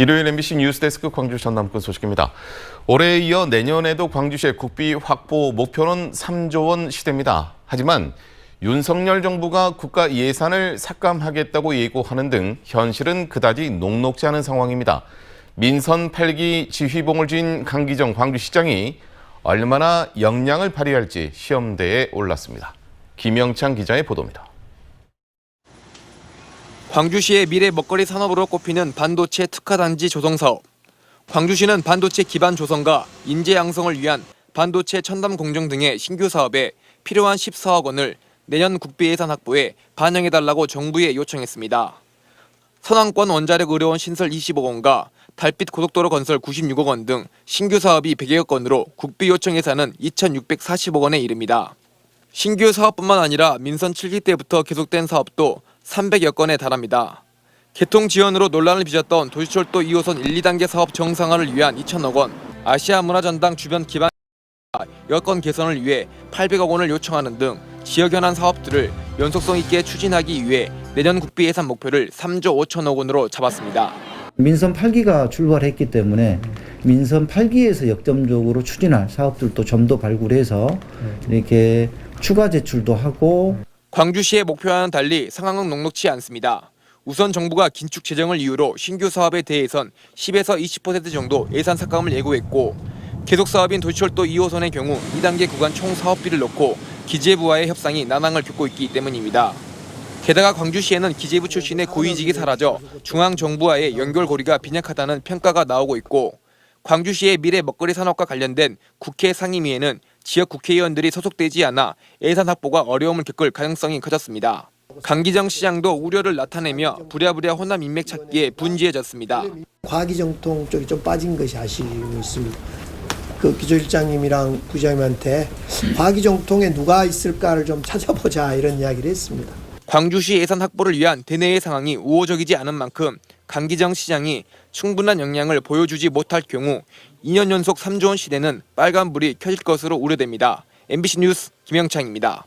일요일 MBC 뉴스데스크 광주 전남권 소식입니다. 올해에 이어 내년에도 광주시의 국비 확보 목표는 3조 원 시대입니다. 하지만 윤석열 정부가 국가 예산을 삭감하겠다고 예고하는 등 현실은 그다지 녹록지 않은 상황입니다. 민선 8기 지휘봉을 쥔 강기정 광주시장이 얼마나 역량을 발휘할지 시험대에 올랐습니다. 김영창 기자의 보도입니다. 광주시의 미래 먹거리 산업으로 꼽히는 반도체 특화단지 조성 사업. 광주시는 반도체 기반 조성과 인재 양성을 위한 반도체 첨단 공정 등의 신규 사업에 필요한 14억 원을 내년 국비 예산 확보에 반영해달라고 정부에 요청했습니다. 선왕권 원자력 의료원 신설 20억 원과 달빛 고속도로 건설 96억 원 등 신규 사업이 100여억 원으로 국비 요청 예산은 2,640억 원에 이릅니다. 신규 사업뿐만 아니라 민선 7기 때부터 계속된 사업도 300여 건에 달합니다. 개통 지연으로 논란을 빚었던 도시철도 2호선 1, 2단계 사업 정상화를 위한 2천억 원, 아시아 문화전당 주변 기반 여건 개선을 위해 800억 원을 요청하는 등 지역 현안 사업들을 연속성 있게 추진하기 위해 내년 국비 예산 목표를 3조 5천억 원으로 잡았습니다. 민선 8기가 출발했기 때문에 민선 8기에서 역점적으로 추진할 사업들도 좀 더 발굴해서 이렇게 추가 제출도 하고. 광주시의 목표와는 달리 상황은 녹록지 않습니다. 우선 정부가 긴축 재정을 이유로 신규 사업에 대해선 10에서 20% 정도 예산 삭감을 예고했고, 계속 사업인 도시철도 2호선의 경우 2단계 구간 총 사업비를 놓고 기재부와의 협상이 난항을 겪고 있기 때문입니다. 게다가 광주시에는 기재부 출신의 고위직이 사라져 중앙정부와의 연결고리가 빈약하다는 평가가 나오고 있고, 광주시의 미래 먹거리 산업과 관련된 국회 상임위에는 지역 국회의원들이 소속되지 않아 예산 확보가 어려움을 겪을 가능성이 커졌습니다. 강기정 시장도 우려를 나타내며 부랴부랴 호남 인맥 찾기에 분주해졌습니다. 과기정통 쪽이 좀 빠진 것이 아쉬움이 있습니다. 그 기조실장님이랑 부장님한테 과기정통에 누가 있을까를 좀 찾아보자 이런 이야기를 했습니다. 광주시 예산 확보를 위한 대내의 상황이 우호적이지 않은 만큼 강기정 시장이 충분한 역량을 보여주지 못할 경우 2년 연속 3조 원 시대는 빨간불이 켜질 것으로 우려됩니다. MBC 뉴스 김영창입니다.